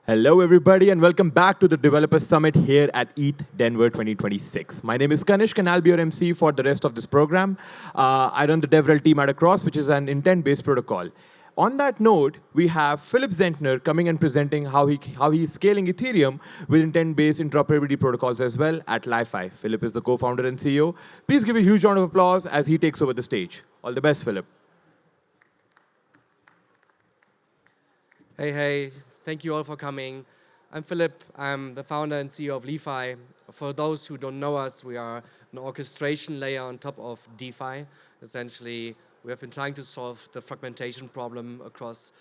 Hello, everybody, and welcome back to the Developer Summit here at ETHDenver 2026. My name is Kanishk, and I'll be your MC for the rest of this program. I run the DevRel team at Across, which is an intent-based protocol. On that note, we have Philipp Zentner coming and presenting how he's scaling Ethereum with intent-based interoperability protocols as well at Li-Fi. Philipp is the co-founder and CEO. Please give a huge round of applause as he takes over the stage. All the best, Philipp. Hey, thank you all for coming. I'm Philipp, I'm the founder and CEO of Li-Fi. For those who don't know us, we are an orchestration layer on top of DeFi. Essentially, we have been trying to solve the fragmentation problem across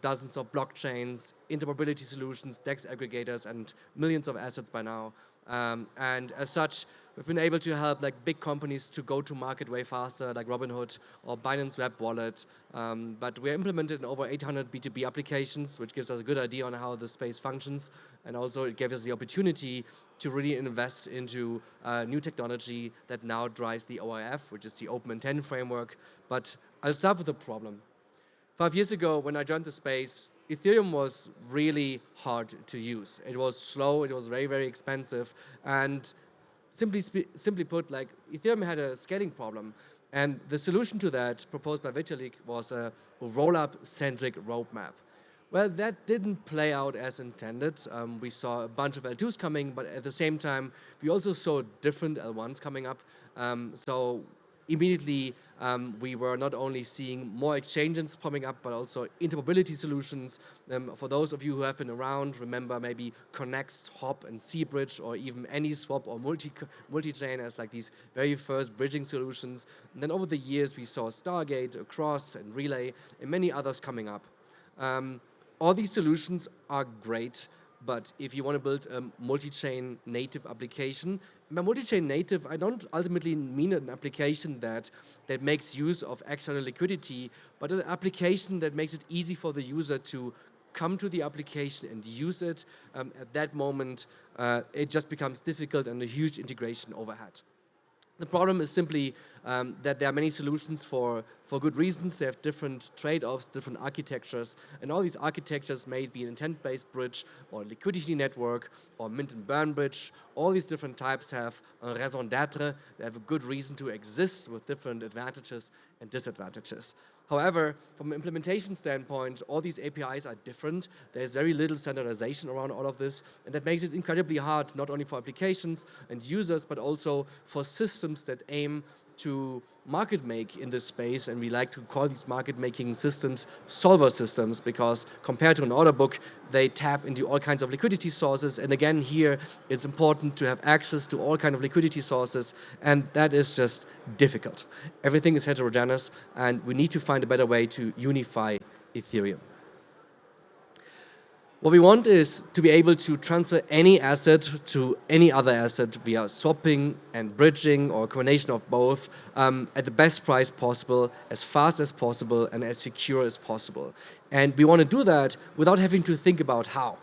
dozens of blockchains, interoperability solutions, DEX aggregators, and millions of assets by now. And as such, we've been able to help big companies to go to market way faster, like Robinhood or Binance Web Wallet. But we're implemented in over 800 B2B applications, which gives us a good idea on how the space functions. And also it gave us the opportunity to really invest into new technology that now drives the OIF, which is the Open Intent Framework. But I'll start with the problem. 5 years ago, when I joined the space, Ethereum was really hard to use. It was slow, it was very, very expensive, and simply put, Ethereum had a scaling problem. And the solution to that, proposed by Vitalik, was a roll-up-centric roadmap. Well, that didn't play out as intended. We saw a bunch of L2s coming, but at the same time, we also saw different L1s coming up. So immediately, we were not only seeing more exchanges popping up, but also interoperability solutions. For those of you who have been around, remember maybe Connext, Hop, and Cbridge, or even AnySwap or multi-chain as these very first bridging solutions. And then over the years, we saw Stargate, Across, and Relay, and many others coming up. All these solutions are great, but if you want to build a multi-chain native application, by multi-chain native, I don't ultimately mean an application that makes use of external liquidity, but an application that makes it easy for the user to come to the application and use it. At that moment, it just becomes difficult and a huge integration overhead. The problem is simply that there are many solutions for good reasons. They have different trade-offs, different architectures, and all these architectures may be an intent-based bridge or liquidity network or mint and burn bridge. All these different types have a raison d'être. They have a good reason to exist with different advantages and disadvantages. However, from an implementation standpoint, all these APIs are different. There's very little standardization around all of this, and that makes it incredibly hard, not only for applications and users, but also for systems that aim to market make in this space, and we like to call these market making systems solver systems, because compared to an order book, they tap into all kinds of liquidity sources. And again, here it's important to have access to all kinds of liquidity sources, and that is just difficult. Everything is heterogeneous, and we need to find a better way to unify Ethereum. What we want is to be able to transfer any asset to any other asset via swapping and bridging, or a combination of both, at the best price possible, as fast as possible, and as secure as possible. And we want to do that without having to think about how,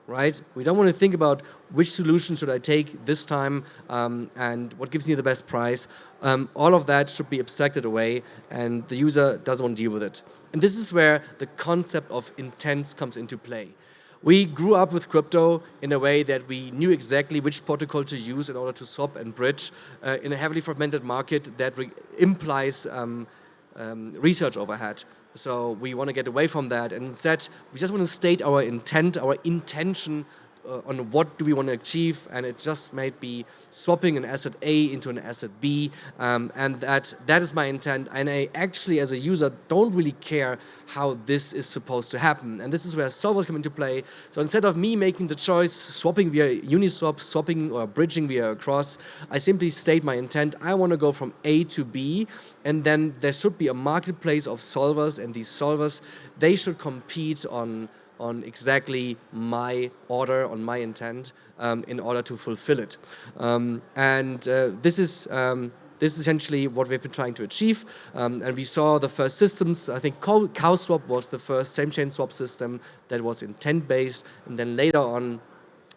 right? We don't want to think about which solution should I take this time, and what gives me the best price. All of that should be abstracted away, and the user doesn't want to deal with it. And this is where the concept of intents comes into play. We grew up with crypto in a way that we knew exactly which protocol to use in order to swap and bridge in a heavily fragmented market that implies research overhead. So we want to get away from that, and instead we just want to state our intent, our intention on what do we want to achieve, and it just might be swapping an asset A into an asset B, and that is my intent. And I actually, as a user, don't really care how this is supposed to happen. And this is where solvers come into play. So instead of me making the choice, swapping via Uniswap, swapping or bridging via Across, I simply state my intent. I want to go from A to B, and then there should be a marketplace of solvers, and these solvers, they should compete on exactly my order, on my intent, in order to fulfill it. This is essentially what we've been trying to achieve. And we saw the first systems. I think CowSwap was the first same-chain swap system that was intent-based. And then later on,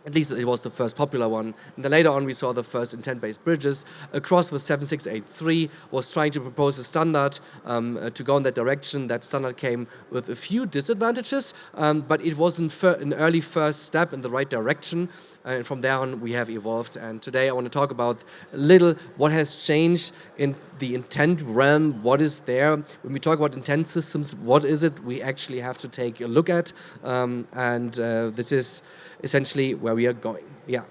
At least it was the first popular one. And then later on, we saw the first intent-based bridges. Across with 7683 was trying to propose a standard to go in that direction. That standard came with a few disadvantages, but it was an early first step in the right direction. And from there on, we have evolved. And today, I want to talk about a little what has changed in the intent realm. What is there? When we talk about intent systems, what is it we actually have to take a look at? This is essentially where we are going. Yeah.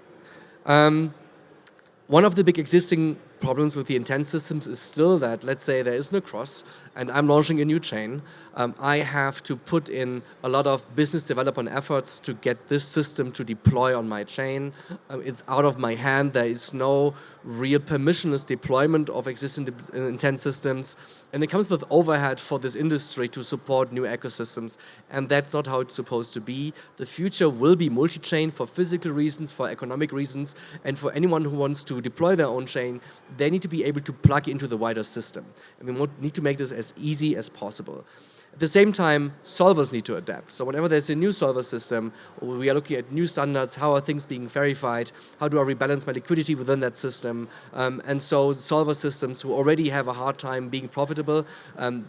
One of the big existing problems with the intent systems is still that, let's say there isn't a cross and I'm launching a new chain. I have to put in a lot of business development efforts to get this system to deploy on my chain. It's out of my hand. There is no real permissionless deployment of existing intent systems. And it comes with overhead for this industry to support new ecosystems. And that's not how it's supposed to be. The future will be multi-chain for physical reasons, for economic reasons, and for anyone who wants to deploy their own chain, they need to be able to plug into the wider system. And we need to make this as easy as possible. At the same time, solvers need to adapt. So whenever there's a new solver system, we are looking at new standards, how are things being verified, how do I rebalance my liquidity within that system, and so solver systems who already have a hard time being profitable,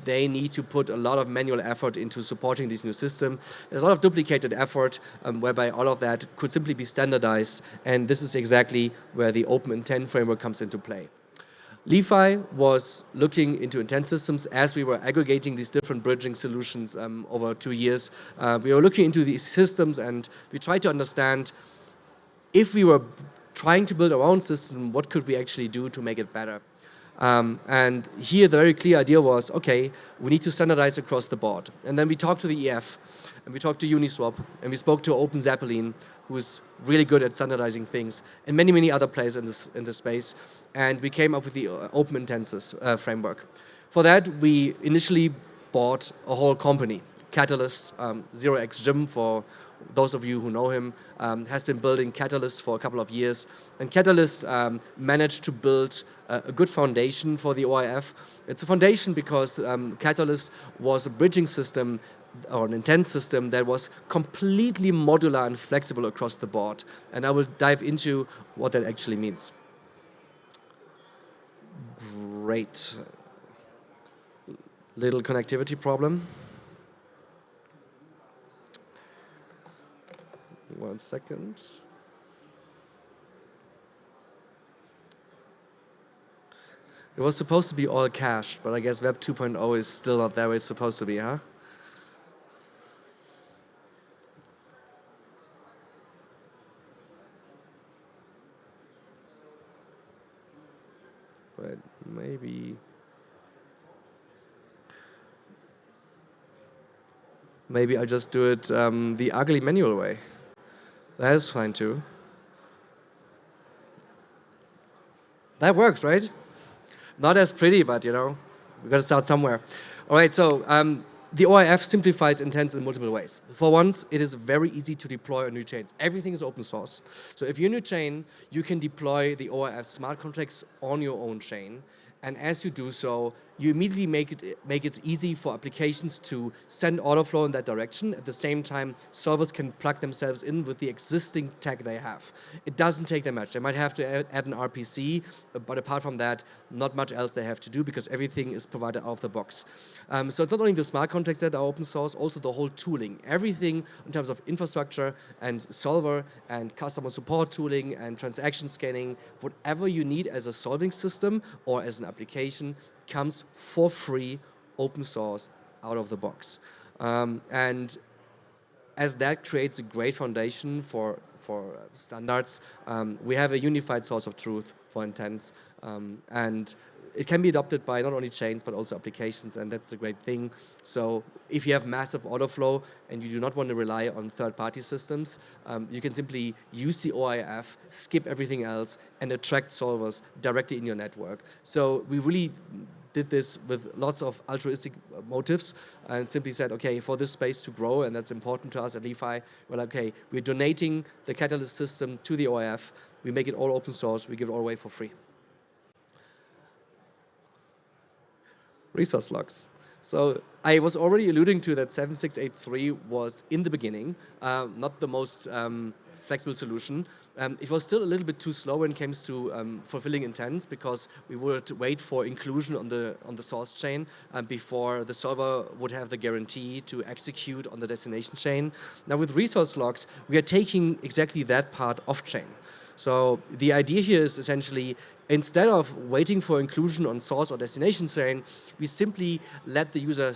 they need to put a lot of manual effort into supporting this new system. There's a lot of duplicated effort whereby all of that could simply be standardized, and this is exactly where the open intent framework comes into play. LeFi was looking into intent systems as we were aggregating these different bridging solutions over 2 years. We were looking into these systems and we tried to understand if we were trying to build our own system, what could we actually do to make it better? And here the very clear idea was, okay, we need to standardize across the board. And then we talked to the EF, and we talked to Uniswap, and we spoke to Open Zeppelin, who's really good at standardizing things, and many, many other players in this space. And we came up with the Open Intents framework. For that, we initially bought a whole company. Catalyst, 0xGym, for those of you who know him, has been building Catalyst for a couple of years. And Catalyst managed to build a good foundation for the OIF. It's a foundation because Catalyst was a bridging system or an intent system that was completely modular and flexible across the board. And I will dive into what that actually means. Great. Little connectivity problem. 1 second. It was supposed to be all cached, but I guess Web 2.0 is still not there where it's supposed to be, huh? But maybe I'll just do it the ugly manual way. That is fine too. That works, right? Not as pretty, but you know, we got to start somewhere. All right, so the OIF simplifies intents in multiple ways. For once, it is very easy to deploy on new chains. Everything is open source. So if you're a new chain, you can deploy the OIF smart contracts on your own chain. And as you do so, you immediately make it easy for applications to send order flow in that direction. At the same time, solvers can plug themselves in with the existing tech they have. It doesn't take them much. They might have to add an RPC, but apart from that, not much else they have to do because everything is provided out of the box. So it's not only the smart contracts that are open source, also the whole tooling. Everything in terms of infrastructure and solver and customer support tooling and transaction scanning, whatever you need as a solving system or as an application, comes for free, open source, out of the box. And as that creates a great foundation for standards, we have a unified source of truth for intents. And it can be adopted by not only chains, but also applications, and that's a great thing. So if you have massive order flow and you do not want to rely on third-party systems, you can simply use the OIF, skip everything else, and attract solvers directly in your network. So we really did this with lots of altruistic motives and simply said, okay, for this space to grow, and that's important to us at LeFi, we're like, okay, we're donating the Catalyst system to the OIF, we make it all open source, we give it all away for free. Resource logs. So I was already alluding to that 7683 was in the beginning, not the most flexible solution. It was still a little bit too slow when it comes to fulfilling intents, because we would wait for inclusion on the source chain before the solver would have the guarantee to execute on the destination chain. Now with resource locks, we are taking exactly that part off chain. So the idea here is essentially, instead of waiting for inclusion on source or destination chain, we simply let the user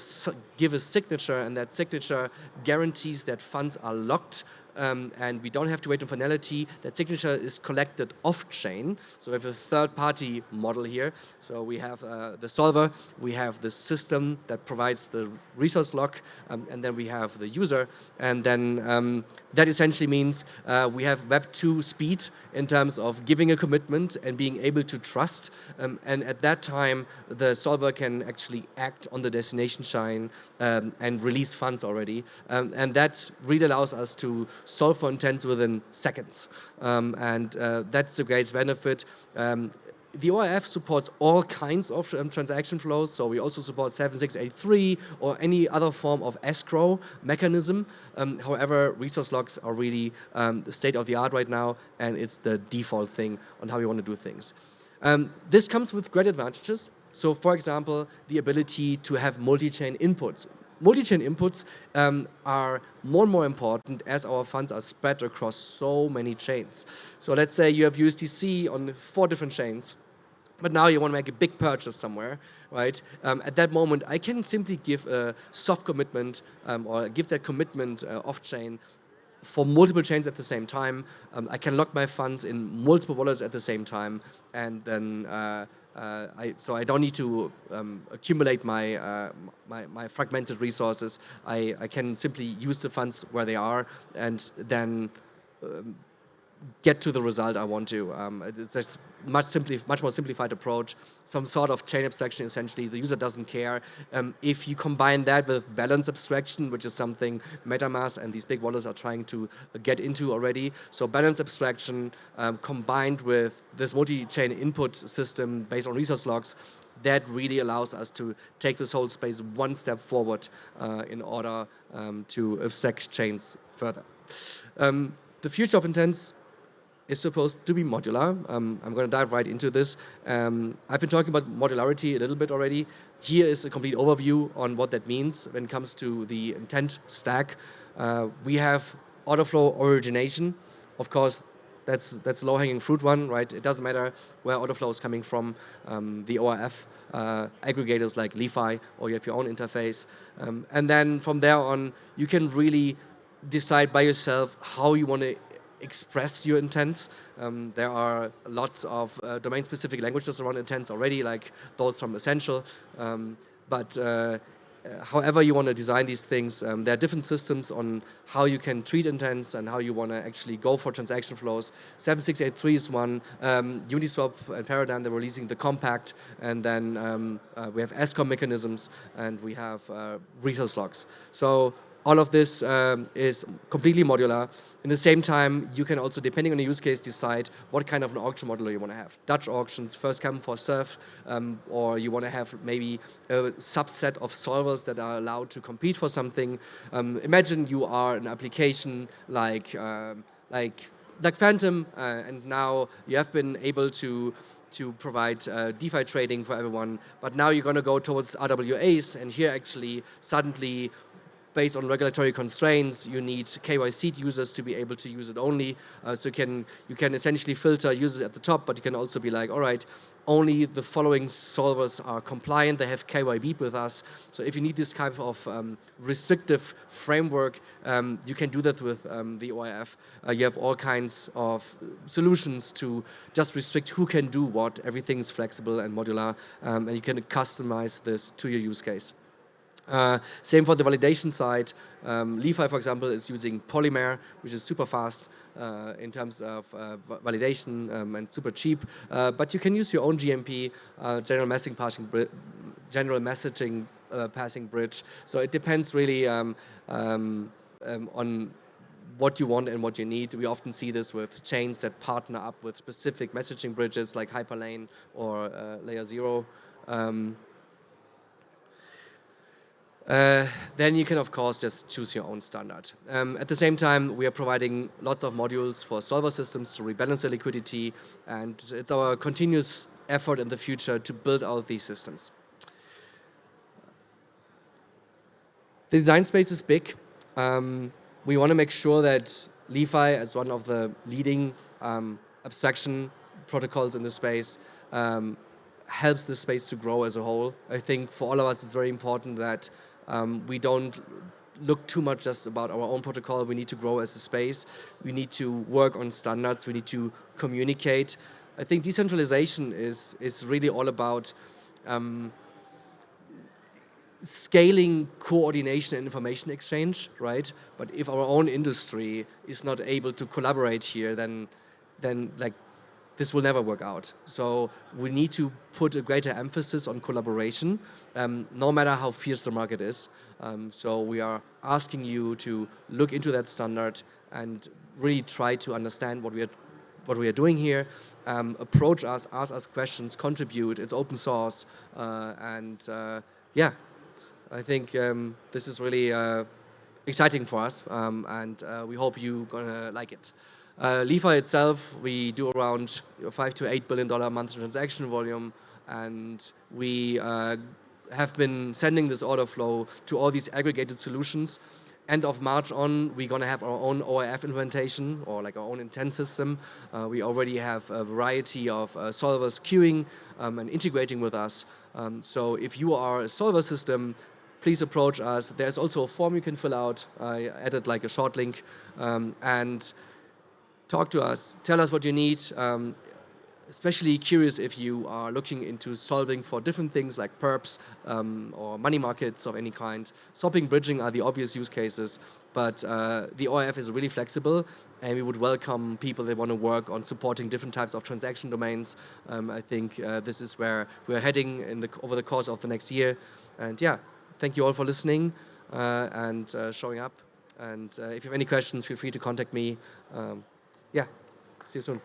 give a signature, and that signature guarantees that funds are locked, and we don't have to wait on finality. That signature is collected off-chain. So we have a third-party model here. So we have the solver, we have the system that provides the resource lock, and then we have the user. And then that essentially means we have Web 2 speed in terms of giving a commitment and being able to trust. And at that time, the solver can actually act on the destination chain and release funds already. And that really allows us to solve for intents within seconds. And that's a great benefit. The ORF supports all kinds of transaction flows, so we also support 7683 or any other form of escrow mechanism. However, resource locks are really the state of the art right now, and it's the default thing on how we want to do things. This comes with great advantages. So, for example, the ability to have multi-chain inputs. Multi-chain inputs are more and more important as our funds are spread across so many chains. So let's say you have USDC on 4 different chains, but now you want to make a big purchase somewhere, right? At that moment, I can simply give a soft commitment or give that commitment off-chain for multiple chains at the same time. I can lock my funds in multiple wallets at the same time, and then so I don't need to accumulate my fragmented resources. I can simply use the funds where they are, and then get to the result I want to. It's just much more simplified approach. Some sort of chain abstraction, essentially. The user doesn't care. If you combine that with balance abstraction, which is something MetaMask and these big wallets are trying to get into already. So balance abstraction combined with this multi-chain input system based on resource locks, that really allows us to take this whole space one step forward in order to abstract chains further. The future of intents is supposed to be modular. I'm going to dive right into this. I've been talking about modularity a little bit already. Here is a complete overview on what that means when it comes to the intent stack. We have autoflow origination. Of course, that's low-hanging fruit one, right? It doesn't matter where autoflow is coming from. The ORF aggregators like LeFi, or you have your own interface. And then from there on, you can really decide by yourself how you want to express your intents. There are lots of domain-specific languages around intents already, like those from Essential. But however you want to design these things, there are different systems on how you can treat intents and how you want to actually go for transaction flows. 7683 is one. Uniswap and Paradigm, they're releasing the compact. And then we have ESCOM mechanisms, and we have resource locks. So all of this is completely modular. In the same time, you can also, depending on the use case, decide what kind of an auction model you want to have. Dutch auctions, first come, first serve, or you want to have maybe a subset of solvers that are allowed to compete for something. Imagine you are an application like Phantom, and now you have been able to provide DeFi trading for everyone, but now you're going to go towards RWAs, and here actually suddenly, based on regulatory constraints, you need KYC users to be able to use it only. So you can essentially filter users at the top, but you can also be like, all right, only the following solvers are compliant. They have KYB with us. So if you need this type of restrictive framework, you can do that with the ORF. You have all kinds of solutions to just restrict who can do what. Everything is flexible and modular, and you can customize this to your use case. Same for the validation side. LeFi, for example, is using Polymer, which is super fast in terms of validation and super cheap. But you can use your own GMP, general messaging passing bridge. So it depends really on what you want and what you need. We often see this with chains that partner up with specific messaging bridges like Hyperlane or Layer 0. then you can, of course, just choose your own standard. At the same time, we are providing lots of modules for solver systems to rebalance the liquidity, and it's our continuous effort in the future to build out these systems. The design space is big. We want to make sure that LeFi, as one of the leading abstraction protocols in the space, helps the space to grow as a whole. I think for all of us, it's very important that we don't look too much just about our own protocol. We need to grow as a space. We need to work on standards. We need to communicate. I think decentralization is really all about scaling coordination and information exchange, right? But if our own industry is not able to collaborate here, then like this will never work out. So we need to put a greater emphasis on collaboration, no matter how fierce the market is. So we are asking you to look into that standard and really try to understand what we are doing here. Approach us, ask us questions, contribute. It's open source, and yeah. I think this is really exciting for us, and we hope you're gonna like it. LeFi itself, we do around $5 to $8 billion monthly transaction volume, and we have been sending this order flow to all these aggregated solutions. End of March on, we're gonna have our own OIF implementation, or like our own intent system. We already have a variety of solvers queuing and integrating with us. So if you are a solver system, please approach us. There's also a form you can fill out. I added like a short link, and talk to us. Tell us what you need. Especially curious if you are looking into solving for different things like perps or money markets of any kind. Swapping, bridging are the obvious use cases, but the OIF is really flexible, and we would welcome people that want to work on supporting different types of transaction domains. I think this is where we're heading over the course of the next year. And yeah, thank you all for listening and showing up. And if you have any questions, feel free to contact me. Yeah, see you soon.